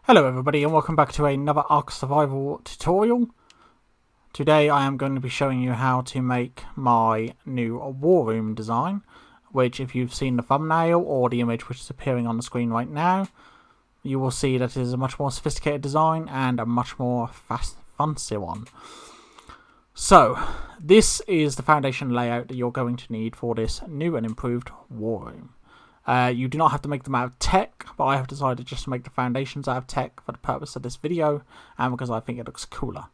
Hello everybody and welcome back to another Ark Survival tutorial. Today I am going to be showing you how to make my new war room design, which if you've seen the thumbnail or the image which is appearing on the screen right now, you will see that it is a much more sophisticated design and a much more fancy one. So, this is the foundation layout that you're going to need for this new and improved war room. You do not have to make them out of tech, but I have decided just to make the foundations out of tech for the purpose of this video and because I think it looks cooler.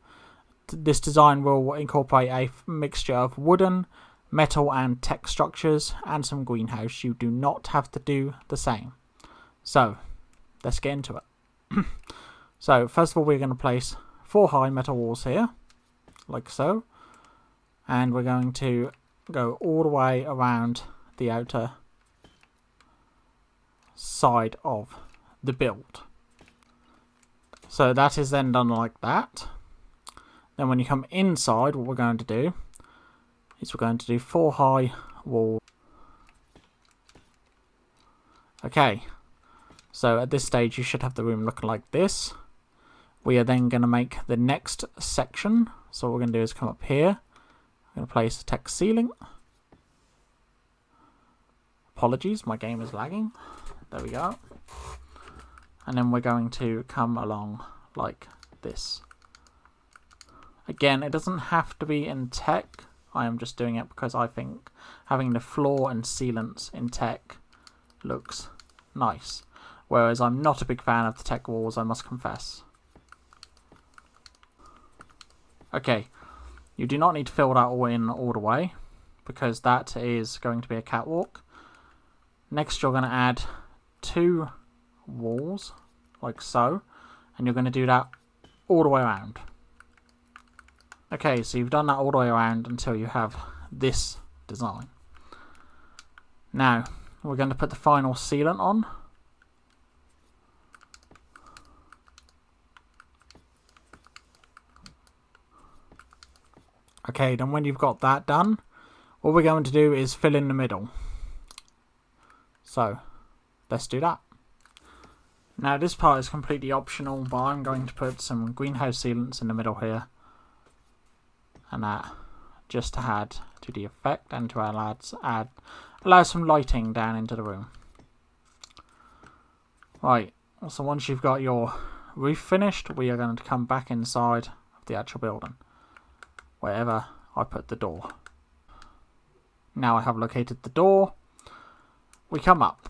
This design will incorporate a mixture of wooden, metal and tech structures and some greenhouse. You do not have to do the same. So, let's get into it. So, first of all we're going to place 4 high metal walls here, like so. And we're going to go all the way around the outer side of the build. So that is then done like that. Then when you come inside, what we're going to do is we're going to do 4 high walls. Okay, so at this stage you should have the room looking like this. We are then going to make the next section. So what we're going to do is come up here. I'm going to place a tech ceiling. Apologies, my game is lagging. There we go. And then we're going to come along like this. Again, it doesn't have to be in tech. I am just doing it because I think having the floor and sealants in tech looks nice. Whereas I'm not a big fan of the tech walls, I must confess. Okay, you do not need to fill that all in all the way because that is going to be a catwalk. Next you're going to add 2 walls like so, and you're going to do that all the way around. Okay, so you've done that all the way around until you have this design. Now we're going to put the final sealant on. Okay, then when you've got that done, what we're going to do is fill in the middle. So let's do that. Now this part is completely optional, but I'm going to put some greenhouse sealants in the middle here. And that just to add to the effect and to allow some lighting down into the room. Right, so once you've got your roof finished, we are going to come back inside of the actual building, wherever I put the door. Now I have located the door. We come up.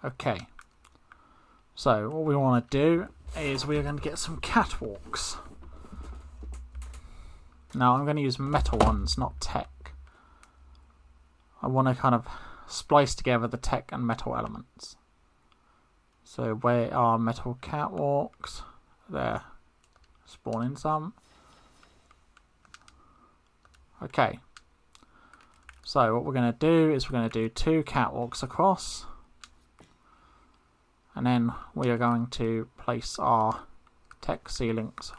Okay, so what we want to do is we are going to get some catwalks. Now I'm going to use metal ones, not tech. I want to kind of splice together the tech and metal elements. So where are metal catwalks? There, spawning some. Okay, so what we're going to do is we're going to do 2 catwalks across. And then we are going to place our tech ceilings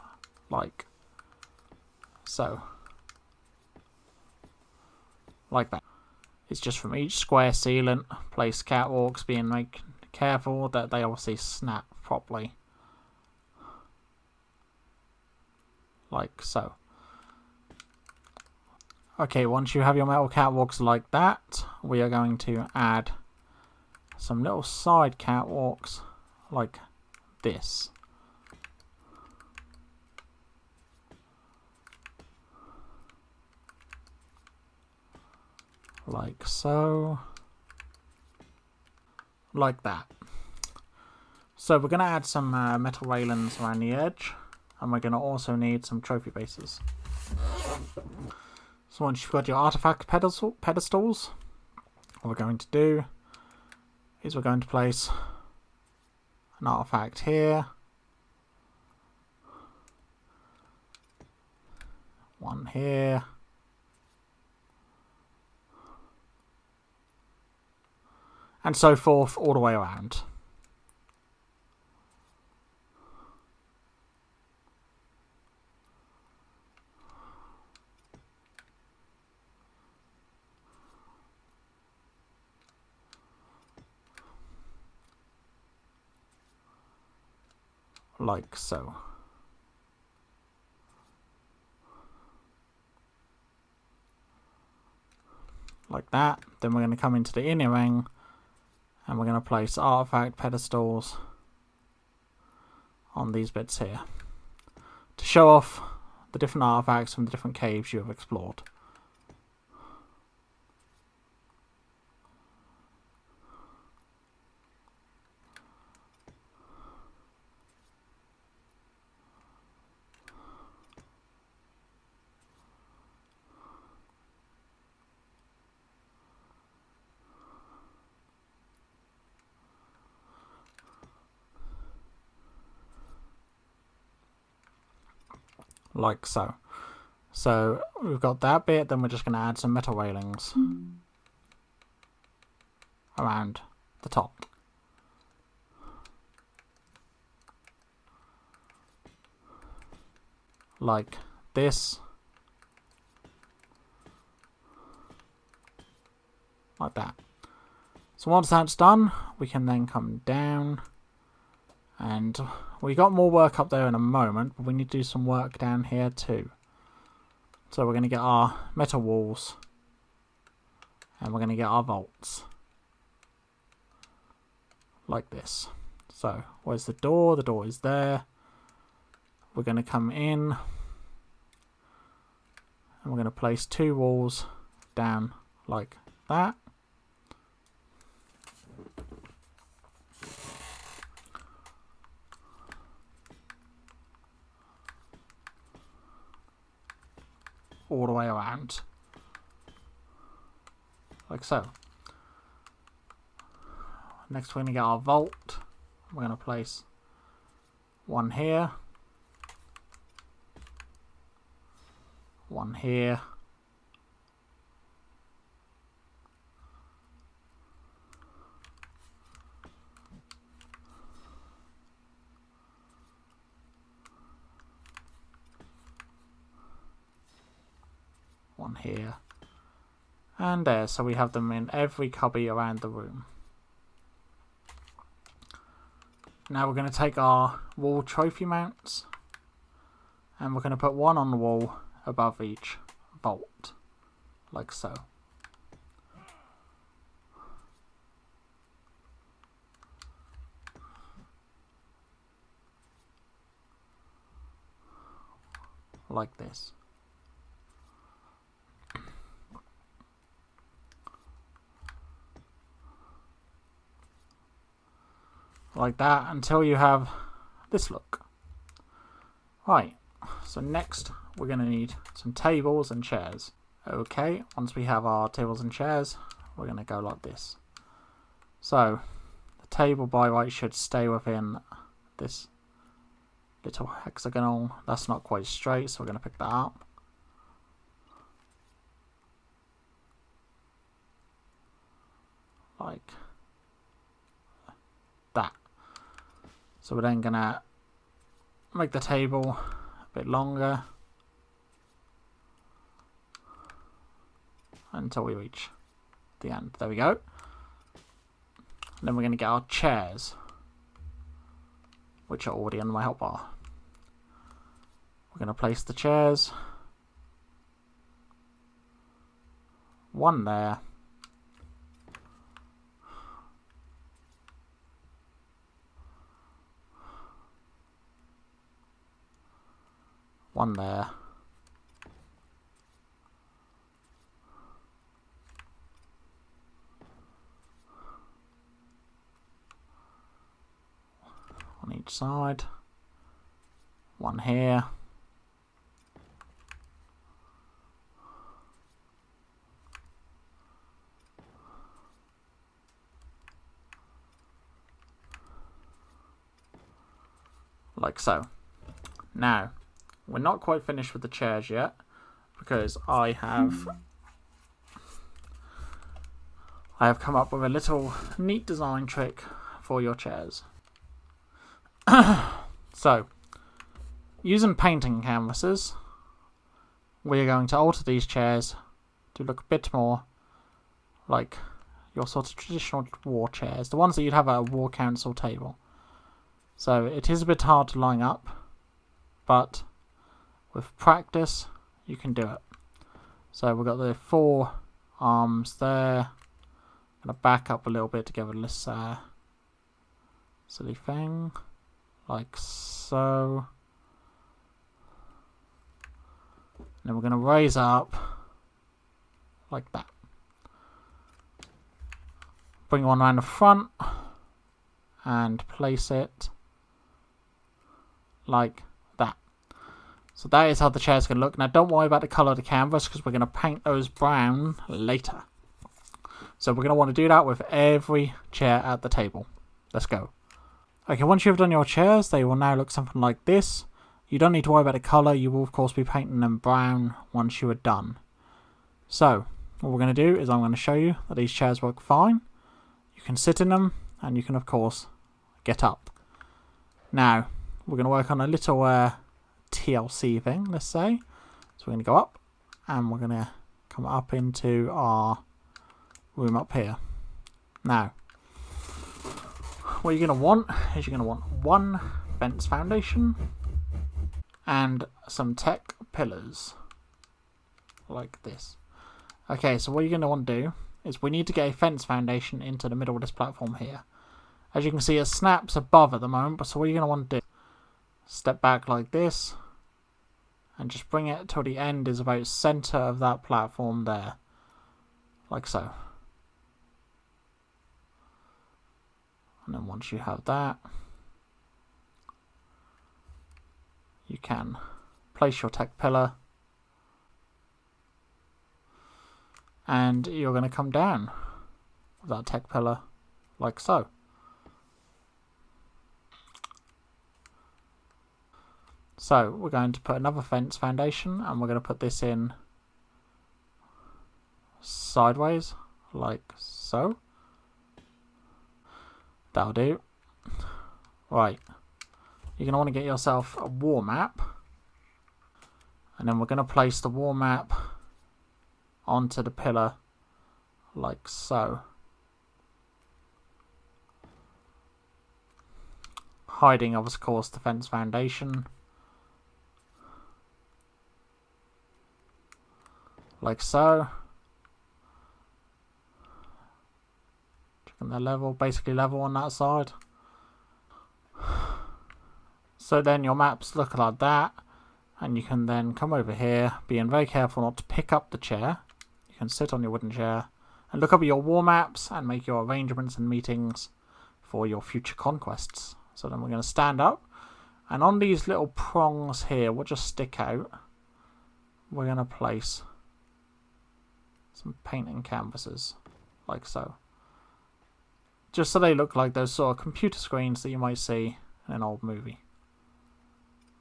like so. Like that. It's just from each square sealant, place catwalks, being careful that they obviously snap properly. Like so. Okay, once you have your metal catwalks like that, we are going to add some little side catwalks like this. Like so. Like that. So we're going to add some metal railings around the edge, and we're going to also need some trophy bases. So once you've got your artifact pedestals, what we're going to do is we're going to place an artifact here, one here, and so forth all the way around. like so. Like that. Then we're going to come into the inner ring and we're going to place artifact pedestals on these bits here to show off the different artifacts from the different caves you have explored. Like so. So we've got that bit, then we're just going to add some metal railings around the top. Like this. Like that. So once that's done, we can then come down, and we got more work up there in a moment, but we need to do some work down here too. So we're going to get our metal walls, and we're going to get our vaults. Like this. So where's the door? The door is there. We're going to come in, and we're going to place 2 walls down like that. All the way around. Like so. Next we're going to get our vault. We're going to place 1 here. 1 here. One here. And there, so we have them in every cubby around the room. Now we're going to take our wall trophy mounts, and we're going to put 1 on the wall above each vault, like so. Like this. Like that until you have this look. Right, so next we're going to need some tables and chairs. Okay, once we have our tables and chairs, we're going to go like this. So the table by right should stay within this little hexagonal. That's not quite straight, so we're going to pick that up. Like that. So we're then going to make the table a bit longer until we reach the end. There we go. And then we're going to get our chairs, which are already on my help bar. We're going to place the chairs. 1 there. 1 there. On each side. 1 here. Like so. Now, we're not quite finished with the chairs yet, because I have come up with a little neat design trick for your chairs. So, using painting canvases, we're going to alter these chairs to look a bit more like your sort of traditional war chairs, the ones that you'd have at a war council table. So it is a bit hard to line up, but with practice you can do it. So we've got the 4 arms there. I'm going to back up a little bit to get rid of this silly thing, like so. And then we're going to raise up like that. Bring one around the front and place it like that. So that is how the chair's going to look. Now don't worry about the colour of the canvas because we're going to paint those brown later. So we're going to want to do that with every chair at the table. Let's go. Okay, once you've done your chairs, they will now look something like this. You don't need to worry about the colour. You will of course be painting them brown once you are done. So what we're going to do is I'm going to show you that these chairs work fine. You can sit in them and you can of course get up. Now we're going to work on a little TLC thing, let's say. So we're going to go up and we're going to come up into our room up here. Now what you're going to want is you're going to want one fence foundation and some tech pillars like this. Okay, so what you're going to want to do is we need to get a fence foundation into the middle of this platform here. As you can see, it snaps above at the moment, but so what you're going to want to do, step back like this and just bring it till the end is about center of that platform there, like so. And then once you have that, you can place your tech pillar and you're going to come down with that tech pillar like so. So we're going to put another fence foundation and we're going to put this in sideways like so. That'll do. Right, you're going to want to get yourself a wall map and then we're going to place the wall map onto the pillar like so, hiding of course the fence foundation like so. Checking the level, basically level on that side. So then your maps look like that, and you can then come over here, being very careful not to pick up the chair. You can sit on your wooden chair and look up at your war maps and make your arrangements and meetings for your future conquests. So then we're going to stand up, and on these little prongs here, which just stick out, we're going to place some painting canvases like so, just so they look like those sort of computer screens that you might see in an old movie,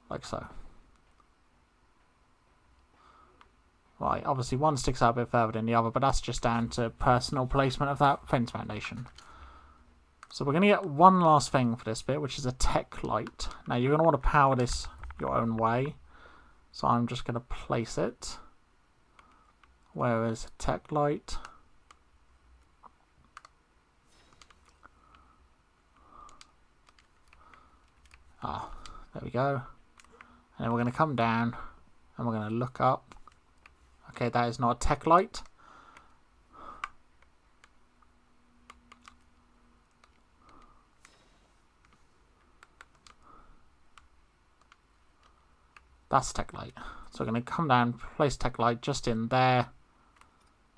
like so. Right, obviously one sticks out a bit further than the other, but that's just down to personal placement of that fence foundation. So we're going to get one last thing for this bit, which is a tech light. Now you're going to want to power this your own way, so I'm just going to place it. Where is tech light? Ah, there we go. And then we're going to come down and we're going to look up. Okay, that is not a tech light. That's tech light. So we're going to come down, place tech light just in there,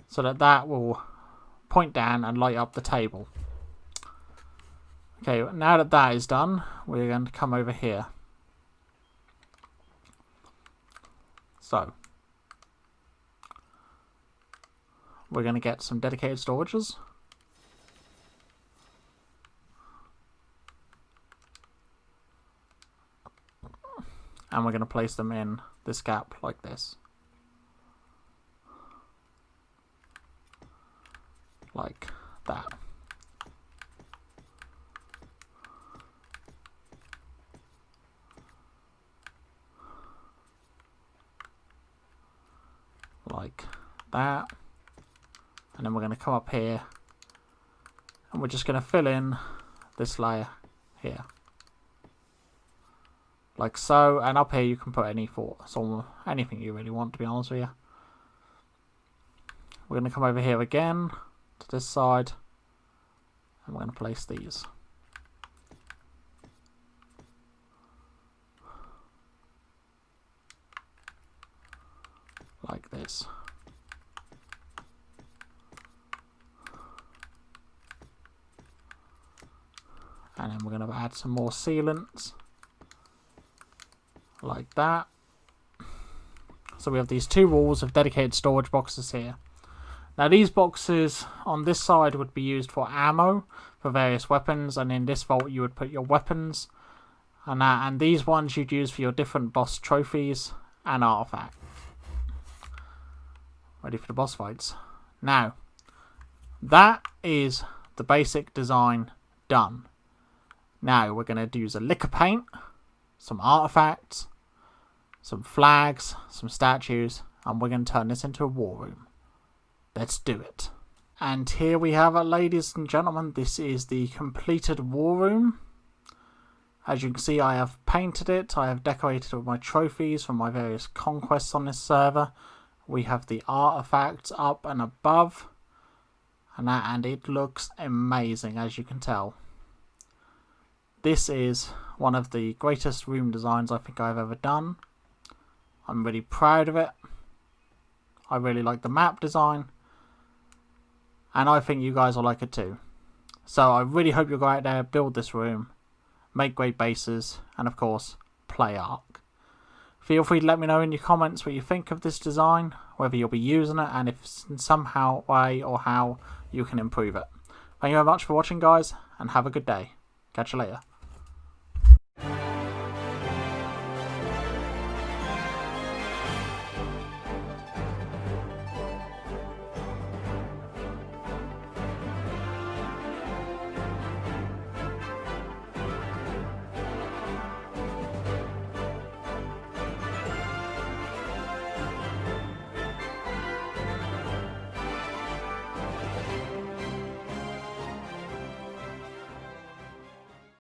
so that that will point down and light up the table. Okay, now that that is done, we're going to come over here. So we're going to get some dedicated storages. And we're going to place them in this gap like this. Like that. Like that. And then we're going to come up here and we're just going to fill in this layer here. like so, and up here you can put any thoughts or anything you really want, to be honest with you. We're going to come over here again to this side, and we're going to place these. Like this. And then we're going to add some more sealants. Like that. So we have these two walls of dedicated storage boxes here. Now these boxes on this side would be used for ammo for various weapons, and in this vault you would put your weapons. And these ones you'd use for your different boss trophies and artifacts. Ready for the boss fights. Now, that is the basic design done. Now we're going to use a lick of paint, some artifacts, some flags, some statues, and we're going to turn this into a war room. Let's do it. And here we have it, ladies and gentlemen. This is the completed war room. As you can see, I have painted it. I have decorated it with my trophies from my various conquests on this server. We have the artifacts up and above, and it looks amazing, as you can tell. This is one of the greatest room designs I think I've ever done. I'm really proud of it. I really like the map design, and I think you guys will like it too. So I really hope you'll go out there, build this room, make great bases, and of course, play Ark. Feel free to let me know in your comments what you think of this design, whether you'll be using it, and if in somehow way or how you can improve it. Thank you very much for watching, guys, and have a good day. Catch you later.